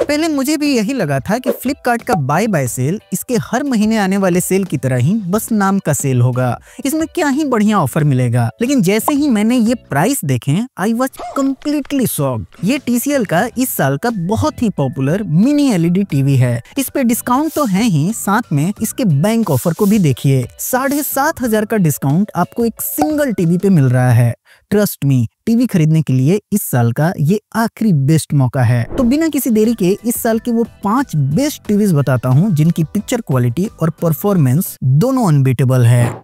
पहले मुझे भी यही लगा था कि फ्लिपकार्ट का बाय बाय सेल इसके हर महीने आने वाले सेल की तरह ही बस नाम का सेल होगा, इसमें क्या ही बढ़िया ऑफर मिलेगा। लेकिन जैसे ही मैंने ये प्राइस देखे आई वॉज कम्प्लीटली शॉक्ड। ये TCL का इस साल का बहुत ही पॉपुलर मिनी LED टीवी है। इस पे डिस्काउंट तो है ही, साथ में इसके बैंक ऑफर को भी देखिए। 7,500 का डिस्काउंट आपको एक सिंगल टीवी पे मिल रहा है। ट्रस्ट मी, टीवी खरीदने के लिए इस साल का ये आखिरी बेस्ट मौका है। तो बिना किसी देरी के इस साल के वो 5 बेस्ट टीवीज बताता हूँ जिनकी पिक्चर क्वालिटी और परफॉर्मेंस दोनों अनबीटेबल है।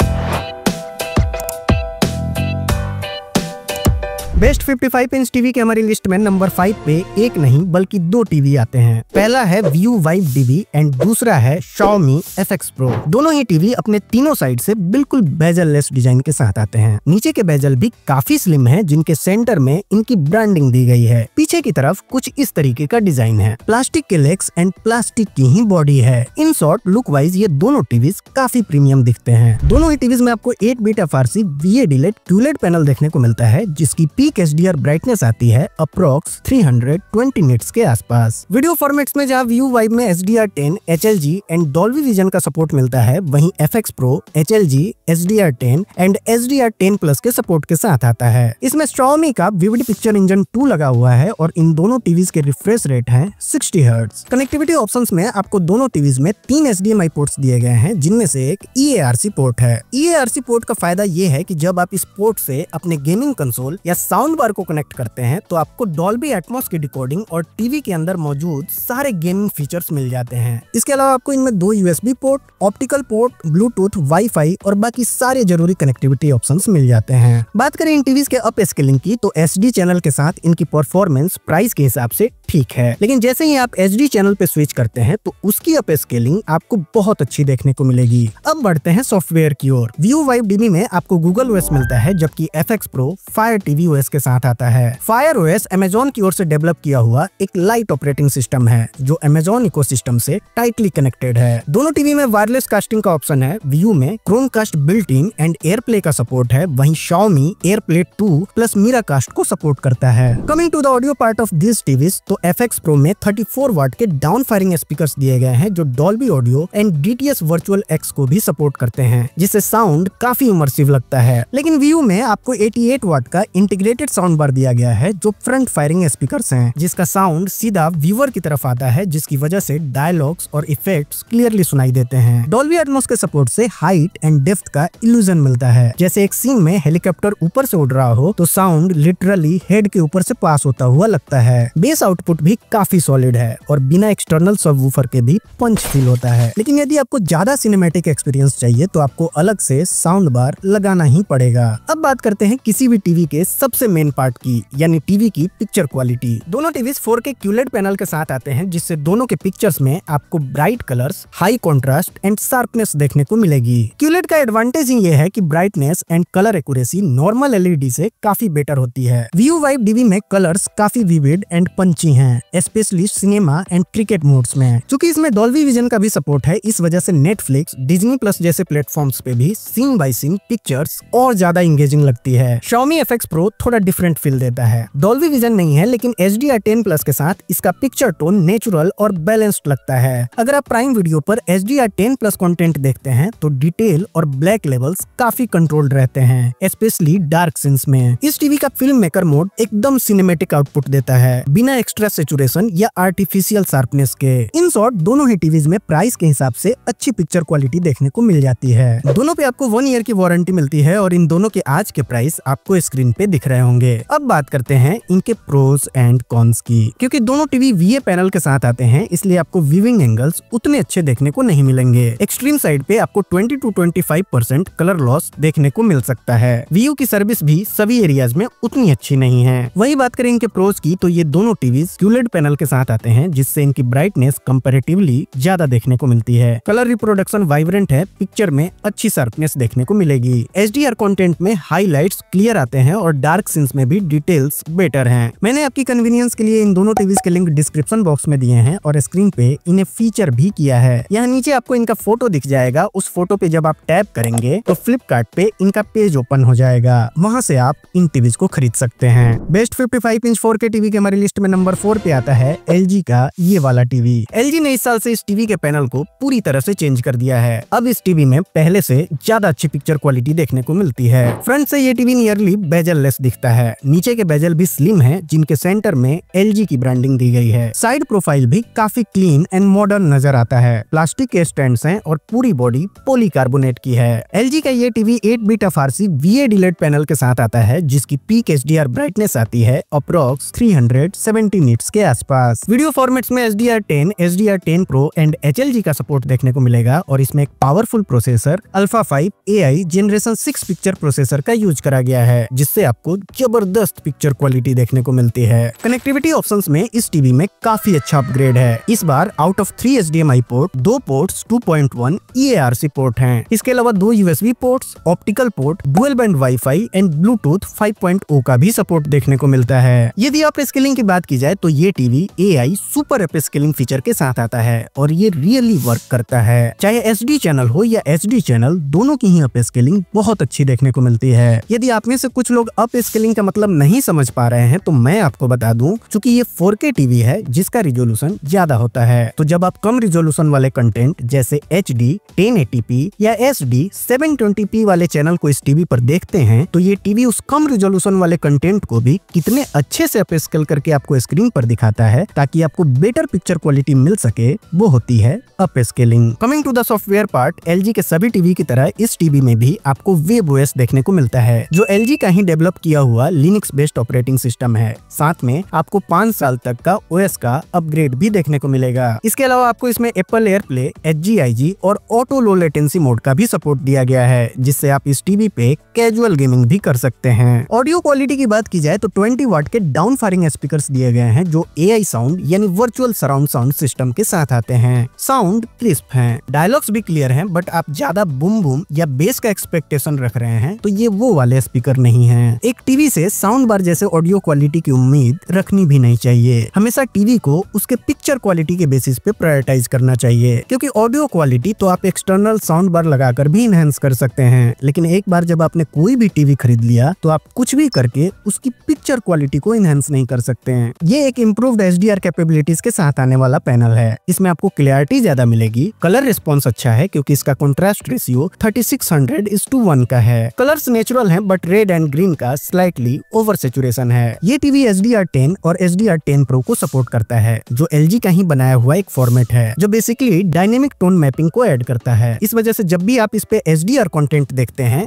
बेस्ट 55 इंच टीवी के हमारी लिस्ट में नंबर 5 पे एक नहीं बल्कि 2 टीवी आते हैं। पहला है View Vibe DB एंड दूसरा है Xiaomi FX Pro। दोनों ही टीवी अपने तीनों साइड से बिल्कुल बेजल लेस डिजाइन के साथ आते हैं। नीचे के बेजल भी काफी स्लिम है, जिनके सेंटर में इनकी ब्रांडिंग दी गई है। पीछे की तरफ कुछ इस तरीके का डिजाइन है, प्लास्टिक के लेग्स एंड प्लास्टिक की ही बॉडी है। इन शॉर्ट लुक वाइज ये दोनों टीवीज काफी प्रीमियम दिखते हैं। दोनों ही टीवीज में आपको 8-bit FRC VA LED QLED panel देखने को मिलता है, जिसकी पीक HDR ब्राइटनेस आती है अप्रोक्स 320 निट्स के आसपास। वीडियो फॉर्मेट्स में जहां View Vibe में HDR10, HLG and Dolby Vision का सपोर्ट मिलता है, वहीं FX Pro HLG, HDR10 and HDR10+ के सपोर्ट के साथ आता है। इसमें Xiaomi का Vivid Picture Engine 2 लगा हुआ है और इन दोनों टीवीज के रिफ्रेश रेट है 60 हर्ट्ज। कनेक्टिविटी ऑप्शंस में आपको दोनों टीवीज में 3 HDMI पोर्ट्स दिए गए हैं, जिनमें से एक EARC पोर्ट है। EARC पोर्ट का फायदा ये है कि जब आप इस पोर्ट से अपने गेमिंग कंसोल या साउंड बार को कनेक्ट करते हैं तो आपको Dolby Atmos की डिकोडिंग और टीवी के अंदर मौजूद सारे गेमिंग फीचर्स मिल जाते हैं। इसके अलावा आपको इनमें 2 USB port, optical port, Bluetooth, wifi और बाकी सारे जरूरी कनेक्टिविटी ऑप्शंस मिल जाते हैं। बात करें इन टीवीज के अप स्केलिंग की तो SD चैनल के साथ इनकी परफॉर्मेंस प्राइस के हिसाब से ठीक है, लेकिन जैसे ही आप HD चैनल पे स्विच करते हैं तो उसकी अप स्केलिंग आपको बहुत अच्छी देखने को मिलेगी। अब बढ़ते हैं सॉफ्टवेयर की ओर। View Vibe DB में आपको Google OS मिलता है, जबकि FX Pro Fire TV OS के साथ आता है। Fire OS Amazon की ओर से डेवलप किया हुआ एक लाइट ऑपरेटिंग सिस्टम है जो Amazon इकोसिस्टम से टाइटली कनेक्टेड है। दोनों टीवी में वायरलेस कास्टिंग का ऑप्शन है। View में Chromecast built in and AirPlay का सपोर्ट है, वहीं Xiaomi AirPlay 2 प्लस Miracast को सपोर्ट करता है। Coming to the audio part of this TVs तो FX Pro में 34 वाट के डाउन फायरिंग स्पीकर्स दिए गए हैं जो Dolby audio and DTS virtual X को भी सपोर्ट करते हैं, जिससे साउंड काफी इमर्सिव लगता है। लेकिन View में आपको 88 वाट का इंटीग्रेटेड साउंड बार दिया गया है जो फ्रंट फायरिंग स्पीकर्स हैं, जिसका साउंड सीधा व्यूअर की तरफ आता है, जिसकी वजह से डायलॉग्स और इफेक्ट्स क्लियरली सुनाई देते हैं। Dolby Atmos के सपोर्ट से हाइट एंड डेप्थ का इल्यूजन मिलता है। जैसे एक सीन में हेलीकॉप्टर ऊपर से उड़ रहा हो तो साउंड लिटरली हेड के ऊपर से पास होता हुआ लगता है। बेस आउटपुट भी काफी सॉलिड है और बिना एक्सटर्नल सबवूफर के भी पंच फील होता है। लेकिन यदि आपको ज्यादा सिनेमैटिक एक्सपीरियंस चाहिए तो आपको अलग से साउंड बार लगाना ही पड़ेगा। अब बात करते हैं किसी भी टीवी के सबसे मेन पार्ट की, यानी टीवी की पिक्चर क्वालिटी। दोनों टीवीज 4K QLED पैनल के साथ आते हैं, जिससे दोनों के पिक्चर्स में आपको bright colours, high contrast and sharpness देखने को मिलेगी। QLED का एडवांटेज ही ये है कि brightness and colour accuracy normal LED से काफी बेटर होती है। View Vibe DB में कलर्स काफी विविड एंड पंची हैं, specially cinema and cricket modes में। चूंकि इसमें Dolby Vision का भी सपोर्ट है, इस वजह से Netflix, Disney Plus जैसे प्लेटफॉर्म्स पे भी सीन बाय सीन पिक्चर्स और ज्यादा इंगेजिंग लगती है। Xiaomi FX Pro थोड़ा डिफरेंट फील देता है। Dolby Vision नहीं है, लेकिन HDR10+ के साथ इसका पिक्चर टोन नेचुरल और बैलेंस्ड लगता है। अगर आप प्राइम वीडियो पर HDR10+ कंटेंट देखते हैं तो डिटेल और ब्लैक लेवल्स काफी कंट्रोल्ड रहते हैं, स्पेशली डार्क सीन्स में। इस टीवी का फिल्म मेकर मोड एकदम सिनेमैटिक आउटपुट देता है, बिना एक्स्ट्रा सैचुरेशन या आर्टिफिशियल शार्पनेस के। इन शॉर्ट दोनों ही टीवीज में प्राइस के हिसाब से अच्छी पिक्चर क्वालिटी देखने को मिल जाती है। दोनों पे आपको 1 ईयर की वारंटी मिलती है और इन दोनों के आज के प्राइस आपको स्क्रीन पे दिख रहे होंगे। अब बात करते हैं इनके प्रोज एंड कॉन्स की। क्योंकि दोनों टीवी VA पैनल के साथ आते हैं, इसलिए आपको व्यूइंग एंगल्स उतने अच्छे देखने को नहीं मिलेंगे। एक्सट्रीम साइड पे आपको 20 to 25% कलर लॉस देखने को मिल सकता है। View की सर्विस भी सभी एरियाज में उतनी अच्छी नहीं है। वही बात करें इनके प्रोज की तो ये दोनों टीवीज QLED पैनल के साथ आते हैं, जिससे इनकी ब्राइटनेस कंपैरेटिवली ज्यादा देखने को मिलती है। कलर रिप्रोडक्शन वाइब्रेंट है, पिक्चर में अच्छी शार्पनेस देखने को मिलेगी। HDR कंटेंट में हाईलाइट्स क्लियर आते हैं और डार्क सीन्स में भी डिटेल्स बेटर हैं। मैंने आपकी कन्वीनियंस के लिए इन दोनों टीवीज के लिंक डिस्क्रिप्शन बॉक्स में दिए हैं और स्क्रीन पे इन्हें फीचर भी किया है। यहाँ नीचे आपको इनका फोटो दिख जाएगा। उस फोटो पे जब आप टैप करेंगे तो फ्लिपकार्ट पे इनका पेज ओपन हो जाएगा, वहाँ से आप इन टीवीज को खरीद सकते हैं। बेस्ट 55 इंच 4K टीवी की हमारी लिस्ट में नंबर 4 4 पे आता है LG का ये वाला टीवी। LG ने इस साल से इस टीवी के पैनल को पूरी तरह से चेंज कर दिया है। अब इस टीवी में पहले से ज्यादा अच्छी पिक्चर क्वालिटी देखने को मिलती है। फ्रंट से ये टीवी नियरली बेजल लेस दिखता है। नीचे के बेजल भी स्लिम है, जिनके सेंटर में LG की ब्रांडिंग दी गई है। साइड प्रोफाइल भी काफी क्लीन एंड मॉडर्न नजर आता है। प्लास्टिक के स्टैंड्स हैं और पूरी बॉडी पॉलीकार्बोनेट की है। LG का ये टीवी 8-बिट FRC VA डिलेट पैनल के साथ आता है, जिसकी पीक HDR ब्राइटनेस आती है अप्रॉक्स 370 निट्स के आसपास। वीडियो फॉर्मेट्स में HDR10, HDR10 Pro and HLG का सपोर्ट देखने को मिलेगा और इसमें एक powerful processor Alpha 5 AI Generation 6 picture processor का यूज करा गया है, जिससे आपको जबरदस्त पिक्चर क्वालिटी देखने को मिलती है। कनेक्टिविटी ऑप्शंस में इस टीवी में काफी अच्छा अपग्रेड है। इस बार out of 3 HDMI port 2 ports 2.1 EARC port हैं। इसके अलावा 2 USB ports, optical port, dual band WiFi and Bluetooth 5.0 का भी सपोर्ट देखने को मिलता है। यदि आप स्केलिंग की बात की जाए तो ये TV AI super up scaling feature के साथ आता है और ये रियली वर्क करता है। चाहे SD चैनल हो या HD चैनल, दोनों की ही अप स्केलिंग बहुत अच्छी देखने को मिलती है। यदि आप में से कुछ लोग अप स्केलिंग का मतलब नहीं समझ पा रहे हैं तो मैं आपको बता दूं, चूंकि ये 4K टीवी है जिसका रिजोल्यूशन ज्यादा होता है, तो जब आप कम रिजोल्यूशन वाले कंटेंट जैसे HD 1080p या SD 720p वाले चैनल को इस टीवी पर देखते हैं तो ये टीवी उस कम रिजोल्यूशन वाले कंटेंट को भी कितने अच्छे से अप स्केल करके आपको स्क्रीन पर दिखाता है ताकि आपको बेटर पिक्चर क्वालिटी मिल सके, वो होती है up scaling. Coming to the software part, LG के सभी टीवी की तरह इस टीवी में भी आपको वेब OS देखने को मिलता है, जो LG का ही डेवलप किया हुआ लिनक्स बेस्ड ऑपरेटिंग सिस्टम है। साथ में आपको 5 साल तक का OS का अपग्रेड भी देखने को मिलेगा। इसके अलावा आपको इसमें Apple AirPlay, HGIG और ऑटो लो लेटेंसी मोड का भी सपोर्ट दिया गया है, जिससे आप इस टीवी पे कैजुअल गेमिंग भी कर सकते हैं। ऑडियो क्वालिटी की बात की जाए तो 20 वाट के डाउन फायरिंग स्पीकर्स दिए गए हैं, जो AI साउंड यानी वर्चुअल सराउंड साउंड सिस्टम के साथ आते हैं। साउंड क्रिस्प हैं, डायलॉग्स भी क्लियर हैं, बट आप ज्यादा बूम बूम या बेस का एक्सपेक्टेशन रख रहे हैं तो ये वो वाले स्पीकर नहीं हैं। एक टीवी से साउंड बार जैसे ऑडियो क्वालिटी की उम्मीद रखनी भी नहीं चाहिए। हमेशा टीवी को उसके पिक्चर क्वालिटी के बेसिस पे प्रायोरिटाइज करना चाहिए, क्योंकि ऑडियो क्वालिटी तो आप एक्सटर्नल साउंड बार लगाकर भी इनहेंस कर सकते हैं, लेकिन एक बार जब आपने कोई भी टीवी खरीद लिया तो आप कुछ भी करके उसकी पिक्चर क्वालिटी को इनहेंस नहीं कर सकते हैं। ये एक इम्प्रूव्ड HDR कैपेबिलिटीज के साथ आने वाला पैनल है। इसमें आपको क्लैरिटी ज्यादा मिलेगी, कलर रिस्पॉन्स अच्छा है क्योंकि इसका कॉन्ट्रास्ट रेशियो 3600:1 का है। कलर्स नेचुरल हैं, बट रेड एंड ग्रीन का स्लाइटली ओवर सैचुरेशन है। ये टीवी HDR10 और HDR10 Pro को सपोर्ट करता है, जो LG का ही बनाया हुआ एक फॉर्मेट है, जो बेसिकली डायनेमिक टोन मैपिंग को ऐड करता है। इस वजह से जब भी आप इस पे HDR कंटेंट देखते हैं,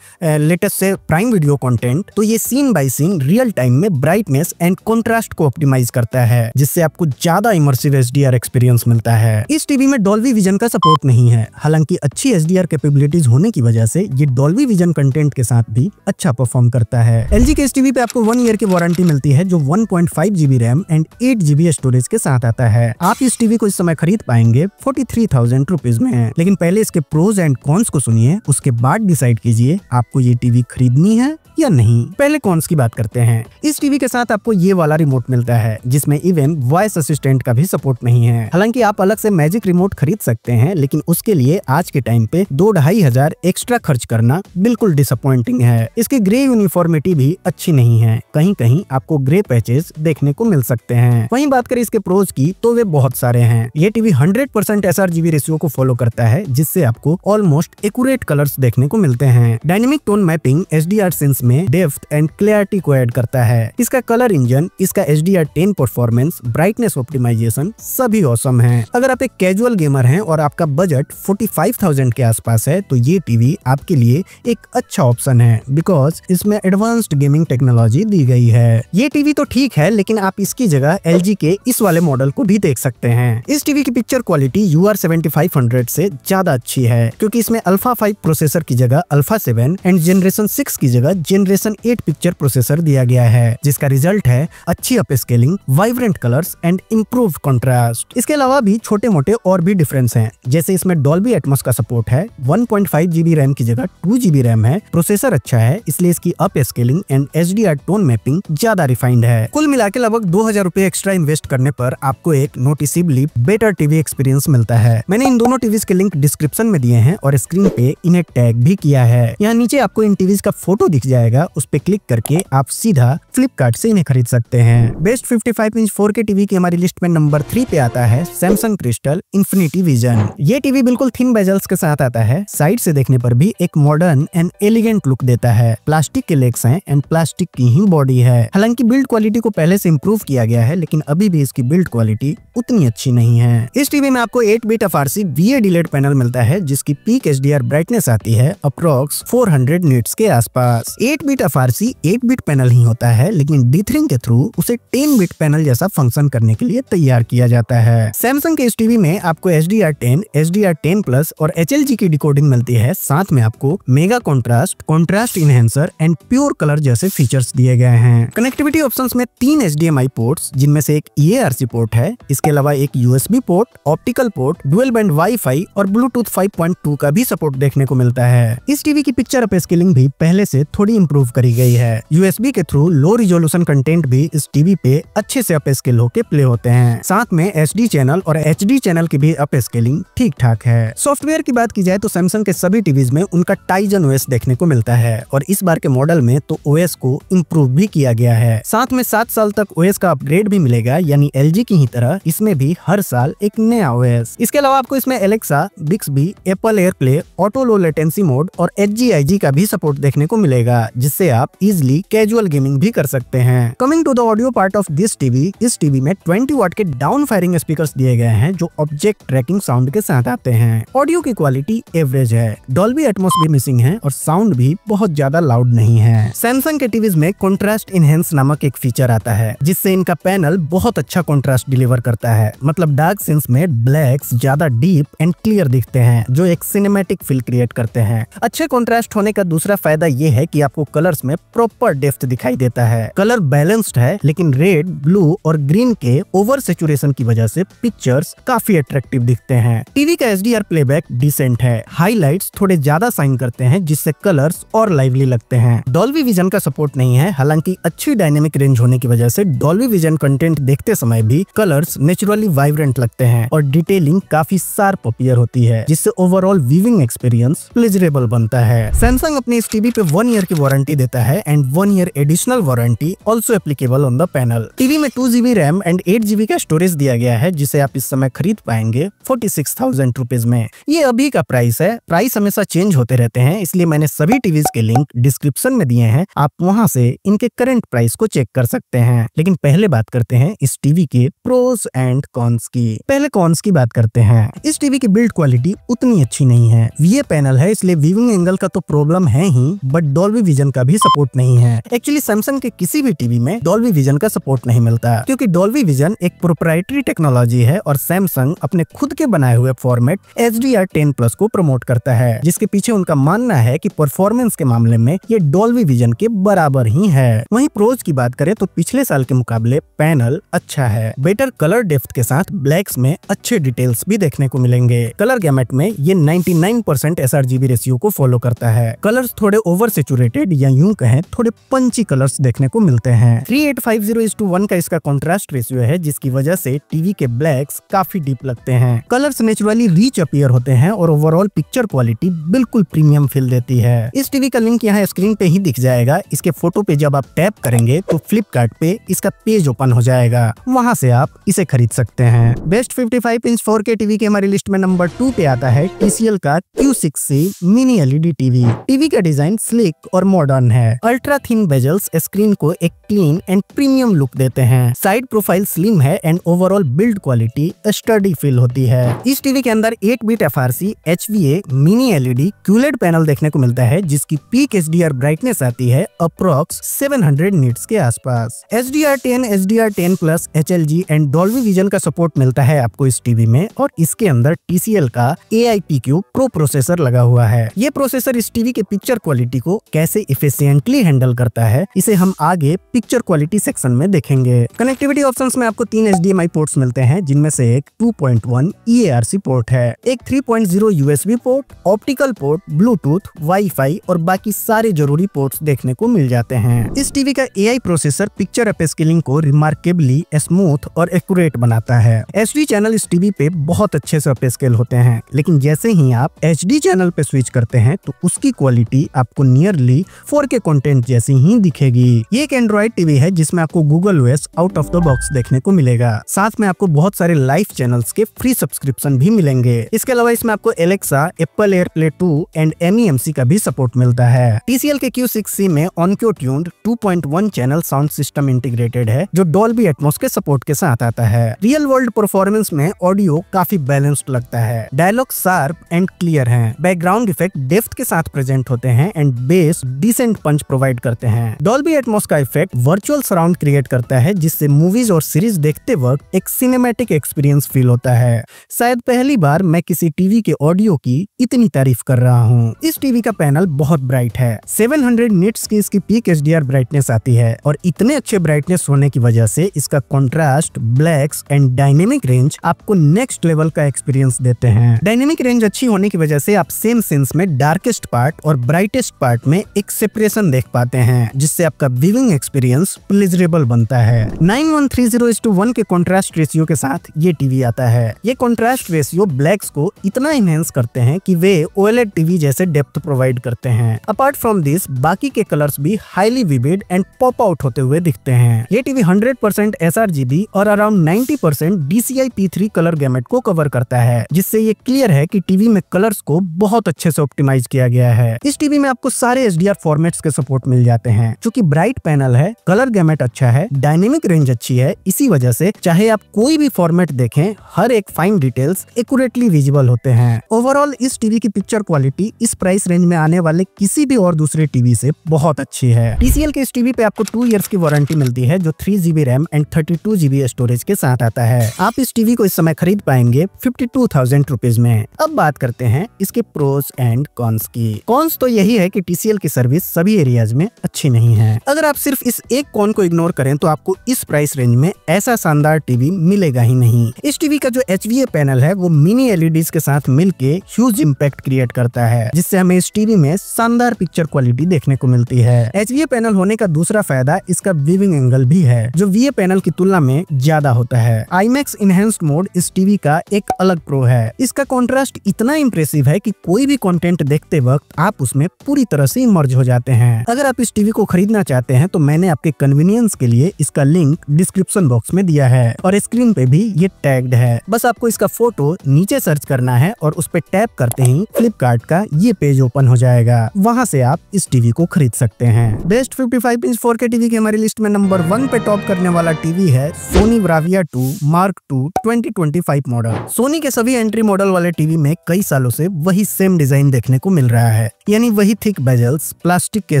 लेटेस्ट से प्राइम वीडियो कंटेंट, तो ये scene by scene real time में ब्राइटनेस एंड कंट्रास्ट को ऑप्टिमाइज करता है, जिससे आपको ज्यादा इमर्सिव HDR एक्सपीरियंस मिलता है। इस टीवी में डॉल्बी विजन का सपोर्ट नहीं है, हालांकि अच्छी HDR कैपेबिलिटीज होने की वजह से ये डॉल्बी विजन कंटेंट के साथ भी अच्छा परफॉर्म करता है। LG के इस टीवी पे आपको 1 ईयर की वारंटी मिलती है, जो 1.5 GB RAM and 8 GB storage के साथ आता है। आप इस टीवी को इस समय खरीद पाएंगे 43,000 रुपीज में, लेकिन पहले इसके प्रोज एंड कॉन्स को सुनिए, उसके बाद डिसाइड कीजिए आपको ये टीवी खरीदनी है या नहीं। पहले कॉन्स की बात करते हैं। इस टीवी के साथ आपको ये वाला रिमोट मिलता है, जिसमें इवन वॉइस असिस्टेंट का भी सपोर्ट नहीं है। हालांकि आप अलग से मैजिक रिमोट खरीद सकते हैं, लेकिन उसके लिए आज के टाइम पे 2-2.5 हजार एक्स्ट्रा खर्च करना बिल्कुल डिसअपॉइंटिंग है। इसकी ग्रे यूनिफॉर्मिटी भी अच्छी नहीं है, कहीं कहीं आपको ग्रे पैचेस देखने को मिल सकते हैं। वहीं बात करें इसके प्रोज की तो वे बहुत सारे हैं। ये टीवी 100% sRGB रेशियो को फॉलो करता है, जिससे आपको ऑलमोस्ट एक्यूरेट कलर्स देखने को मिलते हैं। Dynamic tone mapping HDR sense में डेप्थ एंड क्लैरिटी को ऐड करता है। इसका कलर इंजन, इसका HDR10 परफॉर्मेंस, ब्राइटनेस ऑप्टिमाइजेशन सभी ऑसम है। अगर आप एक कैजुअल गेमर हैं और आपका बजट 45,000 के आसपास है तो ये टीवी आपके लिए एक अच्छा ऑप्शन है, बिकॉज इसमें एडवांस्ड गेमिंग टेक्नोलॉजी दी गई है। ये टीवी तो ठीक है, लेकिन आप इसकी जगह LG के इस वाले मॉडल को भी देख सकते हैं। इस टीवी की पिक्चर क्वालिटी UR7500 से ज्यादा अच्छी है, क्योंकि इसमें Alpha 5 प्रोसेसर की जगह Alpha 7 एंड Generation 6 की जगह Generation 8 पिक्चर प्रोसेसर दिया गया है, जिसका रिजल्ट है अच्छी upscaling, vibrant colours and improved contrast. इसके अलावा भी छोटे मोटे और भी डिफरेंस हैं, जैसे इसमें डॉल्बी एटमॉस का सपोर्ट है, 1.5 GB रैम की जगह 2 GB रैम है, प्रोसेसर अच्छा है, इसलिए इसकी up scaling and HDR tone mapping ज्यादा रिफाइंड है। कुल मिला के लगभग 2000 रुपए एक्स्ट्रा इन्वेस्ट करने पर आपको एक नोटिसेबली बेटर टीवी एक्सपीरियंस मिलता है। मैंने इन दोनों टीवीज के लिंक डिस्क्रिप्शन में दिए हैं और स्क्रीन पे इन्हें टैग भी किया है। यहाँ नीचे आपको इन टीवीज का फोटो दिख जाएगा, उस पे क्लिक करके आप सीधा फ्लिपकार्ट से इन्हें खरीद सकते हैं। बेस्ट 55 इंच 4K टीवी की हमारी लिस्ट में नंबर 3 पे आता है सैमसंग क्रिस्टल इन्फिनिटी विजन। ये टीवी बिल्कुल थिन बेजल्स के साथ आता है। साइड से देखने पर भी एक मॉडर्न एंड एलिगेंट लुक देता है। प्लास्टिक के लेग्स हैं एंड प्लास्टिक की ही बॉडी है। हालांकि बिल्ड क्वालिटी को पहले से इम्प्रूव किया गया है, लेकिन अभी भी इसकी बिल्ड क्वालिटी उतनी अच्छी नहीं है। इस टीवी में आपको 8 bit FRC VA delayed panel मिलता है, जिसकी पीक HDR ब्राइटनेस आती है अप्रॉक्स 400 निट्स के आसपास। 8 बिट FRC 8 बिट पैनल ही होता है, लेकिन डीथरिंग के थ्रू उसे 10 बिट पैनल जैसा फंक्शन करने के लिए तैयार किया जाता है। सैमसंग के इस टीवी में आपको HDR10, HDR10+ और HLG की डिकोडिंग मिलती है। साथ में आपको mega contrast, contrast enhancer and pure colour जैसे फीचर्स दिए गए हैं। कनेक्टिविटी ऑप्शंस में 3 HDMI पोर्ट्स, जिनमें से एक EARC पोर्ट है। इसके अलावा एक USB port, optical port, dual band wifi और ब्लूटूथ 5.2 का भी सपोर्ट देखने को मिलता है। इस टीवी की पिक्चर अपस्केलिंग भी पहले से थोड़ी इंप्रूव करी गई है। USB के थ्रू लो रिजोल्यूशन कंटेंट भी इस टीवी पे अच्छे से अपस्केल होके प्ले होते हैं। साथ में SD चैनल और HD चैनल की भी अपस्केलिंग ठीक ठाक है। सॉफ्टवेयर की बात की जाए तो सैमसंग के सभी टीवीज में उनका टाइजन OS देखने को मिलता है, और इस बार के मॉडल में तो OS को इम्प्रूव भी किया गया है। साथ में 7 साल तक OS का अपग्रेड भी मिलेगा, यानी LG की ही तरह इसमें भी हर साल एक नया OS। इसके अलावा आपको इसमें Alexa, Bixby, Apple AirPlay, auto low latency mode और HGIG का भी सपोर्ट देखने को मिलेगा, जिससे आप इजिली कैजुअल गेमिंग भी कर सकते हैं। Coming to the audio part of this TV, इस टीवी में 20 वाट के डाउन फायरिंग स्पीकर्स दिए गए हैं, जो ऑब्जेक्ट ट्रैकिंग साउंड के साथ आते हैं। ऑडियो की क्वालिटी एवरेज है, डॉल्बी एटमॉस भी मिसिंग है और साउंड भी बहुत ज्यादा लाउड नहीं है। सैमसंग के टीवीज में कॉन्ट्रास्ट इनहेंस नामक एक फीचर आता है, जिससे इनका पैनल बहुत अच्छा कॉन्ट्रास्ट डिलीवर करता है। मतलब डार्क सीन्स में ब्लैक्स ज्यादा डीप एंड क्लियर दिखते हैं, जो एक सिनेमैटिक फील क्रिएट करते हैं। अच्छे कॉन्ट्रास्ट होने का दूसरा फायदा ये है कि आपको कलर्स में प्रॉपर डेप्थ दिखाई देता है। कलर बैलेंस्ड है, लेकिन रेड, ब्लू और ग्रीन के ओवर सैचुरेशन की वजह से पिक्चर्स काफी अट्रैक्टिव दिखते हैं। टीवी का HDR प्लेबैक डिसेंट है। हाइलाइट्स थोड़े ज्यादा साइन करते हैं, जिससे कलर्स और लाइवली लगते हैं। डॉल्बी विजन का सपोर्ट नहीं है, हालांकि अच्छी डायनेमिक रेंज होने की वजह से डॉल्बी विजन कंटेंट देखते समय भी कलर्स नेचुरली वाइब्रेंट लगते हैं और डिटेलिंग काफी शार्प अपीयर होती है, जिससे ओवरऑल व्यूइंग एक्सपीरियंस प्लेजरेबल बनता है। सैमसंग अपनी इस टीवी पे 1 ईयर की वारंटी देता है and 1 year additional warranty also applicable on the panel. TV में 2GB रैम एंड 8GB का स्टोरेज दिया गया है, जिसे आप इस समय खरीद पाएंगे 46,000 रुपीज में। ये अभी का प्राइस है, प्राइस हमेशा चेंज होते रहते हैं, इसलिए मैंने सभी टीवीज के लिंक डिस्क्रिप्शन में दिए हैं, आप वहां से इनके करंट प्राइस को चेक कर सकते हैं। लेकिन पहले बात करते हैं इस टीवी के प्रोस एंड कॉन्स की। पहले कॉन्स की बात करते हैं। इस टीवी की बिल्ड क्वालिटी उतनी अच्छी नहीं है। VA पैनल है, इसलिए व्यूइंग एंगल का तो प्रॉब्लम है ही, बट डॉल्बी विजन का भी सपोर्ट नहीं है। एक्चुअली सैमसंग के किसी भी टीवी में डॉल्बी विजन का सपोर्ट नहीं मिलता, क्योंकि डॉल्बी विजन एक प्रोप्राइटरी टेक्नोलॉजी है और सैमसंग अपने खुद के बनाए हुए फॉर्मेट HDR10+ को प्रमोट करता है, जिसके पीछे उनका मानना है कि परफॉर्मेंस के मामले में ये डॉल्बी विजन के बराबर ही है। वहीं प्रोज की बात करें तो पिछले साल के मुकाबले पैनल अच्छा है। बेटर कलर डेप्थ के साथ ब्लैक्स में अच्छे डिटेल्स भी देखने को मिलेंगे। कलर गैमेट में ये 99% sRGB रेशियो को फॉलो करता है। कलर्स थोड़े ओवर सेचुरेटेड या यूं कहें थोड़े पंची कलर्स देखने को मिलते हैं। 3850:1 का इसका कॉन्ट्रास्ट रेशियो है, जिसकी वजह से टीवी के ब्लैक्स काफी डीप लगते हैं। कलर्स नेचुरली रीच अपीयर होते हैं और ओवरऑल पिक्चर क्वालिटी बिल्कुल प्रीमियम फील देती है। इस टीवी का लिंक यहाँ स्क्रीन पे ही दिख जाएगा। इसके फोटो पे जब आप टैप करेंगे तो फ्लिपकार्ट पे इसका पेज ओपन हो जाएगा, वहां से आप इसे खरीद सकते हैं। बेस्ट 55 इंच 4K टीवी की हमारी लिस्ट में नंबर 2 पे आता है TCL का Q6C mini LED TV. TV का डिजाइन स्लिक और मॉडर्न है। अल्ट्रा थिन बेजल्स स्क्रीन को एक क्लीन एंड प्रीमियम लुक देते हैं। साइड प्रोफाइल स्लिम है and overall build quality study feel होती है। इस टीवी के अंदर 8 bit FRC HVA mini LED QLED panel देखने को मिलता है, जिसकी पीक HDR ब्राइटनेस आती है अप्रॉक्स 700 निट्स के आसपास। HDR10, HDR10+ HLG and Dolby vision का सपोर्ट मिलता है आपको इस टीवी में, और इसके अंदर TCL का AIPQ प्रो प्रोसेसर लगा हुआ है। ये प्रोसेसर इस टीवी के पिक्चर क्वालिटी को कैसे इफिशिएंटली हैंडल करता है, इसे हम आगे पिक्चर क्वालिटी सेक्शन में देखेंगे। कनेक्टिविटी ऑप्शंस में आपको 3 HDMI पोर्ट्स मिलते हैं, जिनमें से एक 2.1 EARC पोर्ट है, एक 3.0 USB port, optical port, Bluetooth, wifi और बाकी सारे जरूरी पोर्ट्स देखने को मिल जाते हैं। इस टीवी का AI प्रोसेसर पिक्चर अपस्केलिंग को रिमार्केबली स्मूथ और एक्यूरेट बनाता है। HD चैनल इस टीवी पे बहुत अच्छे से अपस्केल होते हैं, लेकिन जैसे ही आप HD चैनल पे स्विच करते हैं तो उसकी क्वालिटी आपको नियरली 4K कंटेंट जैसी ही दिखेगी। ये एक एंड्रॉइड टीवी है जिसमें आपको Google OS OS out of the box देखने को मिलेगा। साथ में आपको बहुत सारे लाइव चैनल्स के फ्री सब्सक्रिप्शन भी मिलेंगे। इसके अलावा इसमें आपको Alexa, Apple AirPlay 2 and MEMC का भी सपोर्ट मिलता है। TCL के Q6C में Onkyo tuned 2.1 channel sound system integrated है, जो डॉल्बी एटमॉस के सपोर्ट के साथ आता है। रियल वर्ल्ड परफॉर्मेंस में ऑडियो काफी बैलेंस्ड लगता है। डायलॉग शार्प एंड क्लियर हैं। बैकग्राउंड इफेक्ट डेप्थ के साथ प्रेजेंट होते हैं and bass decent punch provide करते हैं। डॉल्बी एटमॉस का इफेक्ट वर्चुअल सराउंड क्रिएट करता है, जिससे मूवीज और सीरीज देखते वक्त एक सिनेमैटिक एक्सपीरियंस फील होता है। शायद पहली बार मैं किसी टीवी के ऑडियो की इतनी तारीफ कर रहा हूँ। इस टीवी का पैनल बहुत ब्राइट है। 700 निट्स की इसकी पीक HDR ब्राइटनेस आती है और इतने अच्छे ब्राइटनेस होने की वजह से इसका contrast, blacks and dynamic range आपको नेक्स्ट लेवल का एक्सपीरियंस देते हैं। डायनेमिक रेंज अच्छी होने की वजह से आप सेम सीन्स में डार्केस्ट पार्ट और ब्राइटेस्ट पार्ट में एक सेपरेशन देख पाते हैं, जिससे आपका व्यूइंग एक्सपीरियंस प्लेजरेबल बनता है। 9130:1 के कंट्रास्ट रेशियो के साथ ये टीवी आता है। ये कंट्रास्ट रेशियो ब्लैक्स को इतना इनहेंस करते हैं कि वे OLED टीवी जैसे डेप्थ प्रोवाइड करते हैं। अपार्ट फ्रॉम दिस, बाकी के कलर्स भी highly vivid and pop out होते हुए दिखते हैं। ये टीवी 100% sRGB और around 90% DCI P3 colour gamete को कवर करता है, जिससे ये क्लियर है कि टीवी में कलर्स को बहुत अच्छे से ऑप्टिमाइज किया गया है। इस टीवी में आपको सारे HDR फॉर्मेट्स के सपोर्ट मिल जाते हैं। चूंकि ब्राइट पैनल है, कलर गैमेट अच्छा है, डायनेमिक रेंज अच्छी है, इसी वजह से चाहे आप कोई भी फॉर्मेट देखें, हर एक फाइन डिटेल्स एक्यूरेटली विजिबल होते हैं। ओवरऑल इस टीवी की पिक्चर क्वालिटी इस प्राइस रेंज में आने वाले किसी भी और दूसरे टीवी से बहुत अच्छी है। TCL के इस टीवी पे आपको 2 इयर्स की वारंटी मिलती है, जो 3GB RAM and 32GB storage के साथ आता है। आप इस टीवी को इस समय खरीद पाएंगे 52,000 रुपीज में। अब बात करते हैं इसके प्रोज एंड कॉन्स की। कॉन्स तो यही है कि TCL की सर्विस सभी एरियाज में अच्छी नहीं है। अगर आप सिर्फ इस एक कॉन को इग्नोर करें तो आपको इस प्राइस रेंज में ऐसा शानदार टीवी मिलेगा ही नहीं। इस टीवी का जो HVA पैनल है वो मिनी LEDs के साथ मिलके ह्यूज इम्पैक्ट क्रिएट करता है, जिससे हमें इस टीवी में शानदार पिक्चर क्वालिटी देखने को मिलती है। HVA पैनल होने का दूसरा फायदा इसका व्यूइंग एंगल भी है, जो VA पैनल की तुलना में ज्यादा होता है। IMAX इनहेंस्ड मोड इस टीवी का एक अलग प्रो है। इसका कॉन्ट्रास्ट इतना इंप्रेसिव है कि कोई भी कंटेंट देखते वक्त आप उसमें पूरी तरह से इमर्ज हो जाते हैं। अगर आप इस टीवी को खरीदना चाहते हैं तो मैंने आपके कन्वीनियंस के लिए इसका लिंक डिस्क्रिप्शन बॉक्स में दिया है और स्क्रीन पे भी ये टैग्ड है। बस आपको इसका फोटो नीचे सर्च करना है और उस पे टैप करते ही फ्लिपकार्ट का ये पेज ओपन हो जाएगा। वहां से आप इस टीवी को खरीद सकते हैं। बेस्ट 55 इंच 4K टीवी की हमारी लिस्ट में नंबर 1 पे टॉप करने वाला टीवी है Sony Bravia 2 Mark II 2025 model. Sony के सभी एंट्री मॉडल वाले टीवी में कई सालों से वही सेम डिजाइन देखने को मिल रहा है, यानी वही थिक बेजल्स, प्लास्टिक के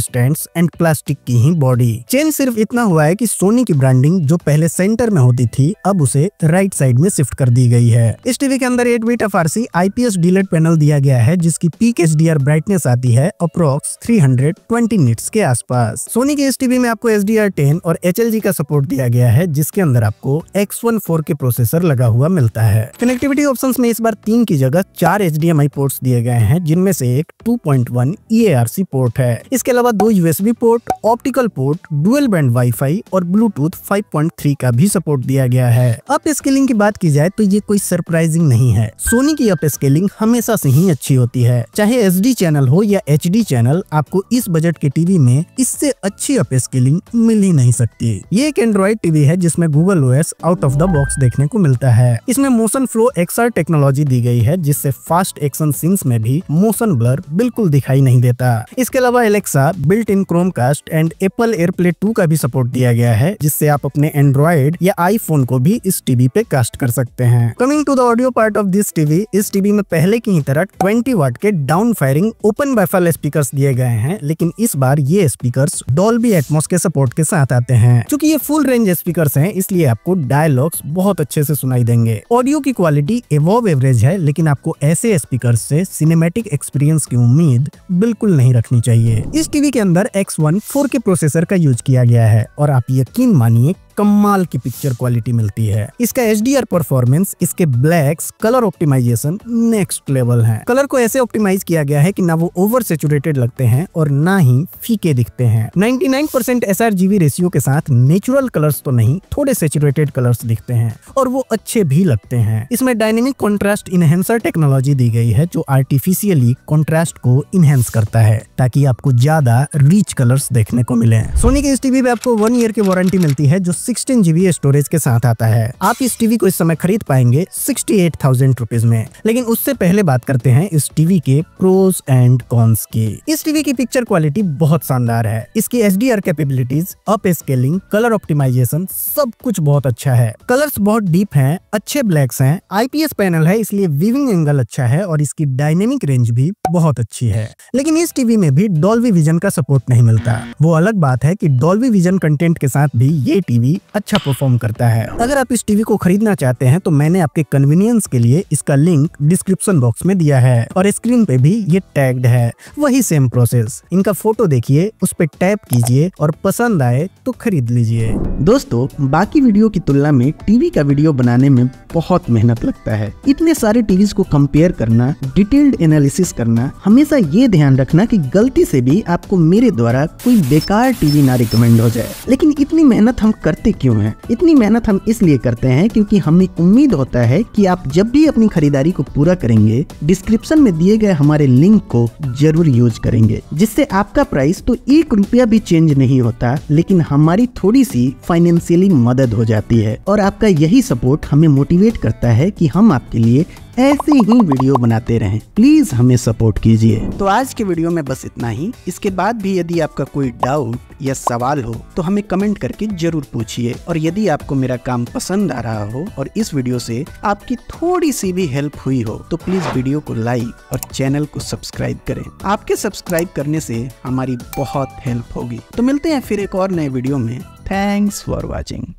स्टैंड्स एंड प्लास्टिक की ही बॉडी। चेंज सिर्फ इतना हुआ है कि सोनी की ब्रांडिंग जो पहले सेंटर में होती थी, अब उसे राइट साइड में शिफ्ट कर दी गई है। इस टीवी के अंदर 8 बिट FRC IPS डीलेड पैनल दिया गया है, जिसकी पीक HDR ब्राइटनेस आती है अप्रोक्स 320 निट्स के आसपास। सोनी के इस टीवी में आपको HDR10 और HLG का सपोर्ट दिया गया है, जिसके अंदर आपको X1 4K प्रोसेसर लगा हुआ मिलता है। कनेक्टिविटी ऑप्शंस में इस बार 3 की जगह 4 HDMI पोर्ट्स दिए गए हैं, जिनमें से एक 2.1 EARC पोर्ट है। इसके अलावा 2 USB port, optical port, dual band wifi और ब्लूटूथ 5.3 का भी सपोर्ट दिया गया है। अप स्केलिंग की बात की जाए तो ये कोई सरप्राइजिंग नहीं है। सोनी की अप स्केलिंग हमेशा से ही अच्छी होती है, चाहे SD चैनल हो या HD चैनल, आपको इस बजट के टीवी में इससे अच्छी अप स्केलिंग मिल ही नहीं सकती। ये एक एंड्रॉइड टीवी है जिसमें Google OS out of the box देखने को मिलता है। इसमें मोशन फ्लो XR टेक्नोलॉजी दी गई है, जिससे फास्ट एक्शन सीन्स में भी मोशन ब्लर बिल्कुल दिखाई नहीं देता। इसके अलावा Alexa, built in Chromecast and Apple AirPlay 2 का भी सपोर्ट दिया गया है, जिससे आप अपने एंड्रॉइड या आईफोन को भी इस टीवी पे कास्ट कर सकते हैं। Coming to the audio part of this TV, इस टीवी में पहले की ही तरह 20 वाट के down firing open baffle speakers दिए गए हैं, लेकिन इस बार ये स्पीकर्स डॉल्बी एटमॉस के सपोर्ट के साथ आते हैं। चूंकि ये फुल रेंज स्पीकर्स हैं, इसलिए आपको डायलॉग्स बहुत अच्छे से सुनाई देंगे। ऑडियो की क्वालिटी एवोव एवरेज है, लेकिन आपको ऐसे स्पीकर्स से सिनेमैटिक एक्सपीरियंस की उम्मीद बिल्कुल नहीं रखनी चाहिए। इस टीवी के अंदर X1 4K प्रोसेसर का यूज किया गया है और आप यकीन मानिए कमाल की पिक्चर क्वालिटी मिलती है। इसका HDR परफॉर्मेंस, इसके blacks, colour optimisation next level है। कलर को ऐसे ऑप्टिमाइज किया गया है कि ना वो ओवर सेचुरेटेड लगते हैं और ना ही फीके दिखते हैं। 99% sRGB रेशियो के साथ नेचुरल कलर्स तो नहीं, थोड़े सेचुरेटेड कलर्स दिखते हैं और वो अच्छे भी लगते हैं। इसमें डायनेमिक कॉन्ट्रास्ट इनहेंसर टेक्नोलॉजी दी गई है, जो आर्टिफिशियली कॉन्ट्रास्ट को इनहेंस करता है ताकि आपको ज्यादा रिच कलर्स देखने को मिले। सोनी के इस टीवी पे आपको 1 ईयर की वारंटी मिलती है, जो 16 GB स्टोरेज के साथ आता है। आप इस टीवी को इस समय खरीद पाएंगे 68,000 रुपीज में। लेकिन उससे पहले बात करते हैं इस टीवी के प्रोज एंड कॉन्स की। इस टीवी की पिक्चर क्वालिटी बहुत शानदार है। इसकी HDR capabilities, up scaling, colour optimisation सब कुछ बहुत अच्छा है। कलर्स बहुत डीप हैं, अच्छे ब्लैक्स हैं, IPS पैनल है इसलिए वीविंग एंगल अच्छा है और इसकी डायनेमिक रेंज भी बहुत अच्छी है। लेकिन इस टीवी में भी डॉल्बी विजन का सपोर्ट नहीं मिलता। वो अलग बात है कि डॉल्बी विजन कंटेंट के साथ भी ये टीवी अच्छा परफॉर्म करता है। अगर आप इस टीवी को खरीदना चाहते हैं तो मैंने आपके कन्वीनियंस के लिए इसका लिंक डिस्क्रिप्शन बॉक्स में दिया है और स्क्रीन पे भी ये टैग्ड है। वही सेम प्रोसेस। इनका फोटो देखिए, उस पे टैप कीजिए और पसंद आए तो खरीद लीजिए। दोस्तों, बाकी वीडियो की तुलना में टीवी का वीडियो बनाने में बहुत मेहनत लगता है। इतने सारे टीवीज को कंपेयर करना, डिटेल्ड एनालिसिस करना, हमेशा ये ध्यान रखना कि गलती से भी आपको मेरे द्वारा कोई बेकार टीवी ना रिकमेंड हो जाए। लेकिन इतनी मेहनत हम करते क्यों हैं? इतनी मेहनत हम इसलिए करते हैं क्योंकि हमें उम्मीद होता है कि आप जब भी अपनी खरीदारी को पूरा करेंगे, डिस्क्रिप्शन में दिए गए हमारे लिंक को जरूर यूज करेंगे, जिससे आपका प्राइस तो 1 रुपया भी चेंज नहीं होता, लेकिन हमारी थोड़ी सी फाइनेंशियली मदद हो जाती है और आपका यही सपोर्ट हमें मोटिवेट करता है कि हम आपके लिए ऐसे ही वीडियो बनाते रहें। प्लीज हमें सपोर्ट कीजिए। तो आज के वीडियो में बस इतना ही। इसके बाद भी यदि आपका कोई डाउट या सवाल हो तो हमें कमेंट करके जरूर पूछिए। और यदि आपको मेरा काम पसंद आ रहा हो और इस वीडियो से आपकी थोड़ी सी भी हेल्प हुई हो तो प्लीज वीडियो को लाइक और चैनल को सब्सक्राइब करें। आपके सब्सक्राइब करने से हमारी बहुत हेल्प होगी। तो मिलते हैं फिर एक और नए वीडियो में। Thanks for watching.